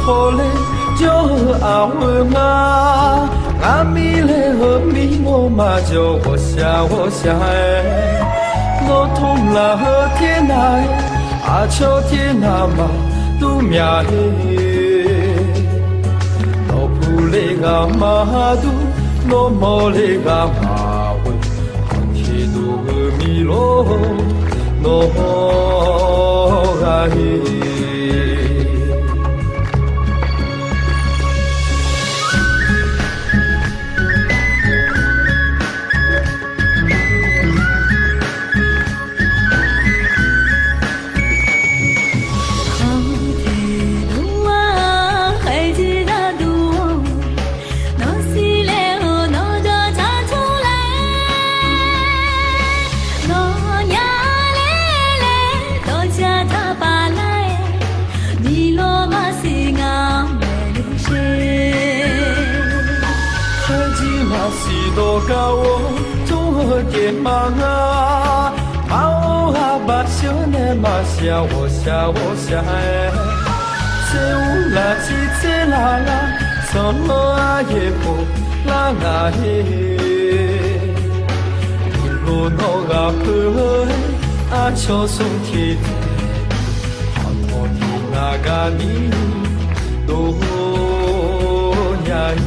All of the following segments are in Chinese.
好嘞，就阿文啊，阿米嘞和米我嘛就我下哎，我痛了和天来，阿秋天阿嘛都命嘿，我不嘞个嘛都，我莫嘞个嘛会，天都和米罗，我个嘿。多高我做点忙啊，毛啊把小呢嘛下哎，这乌拉吉这啦啦，什么啊也不啦啦嘿，一路诺个呵啊秋松天，好多天那个你都呀嘿。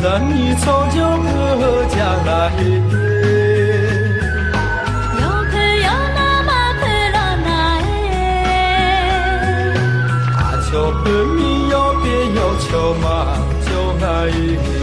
让你早就可家来，要陪要那么陪了那阿秋和你要别要求嘛就来。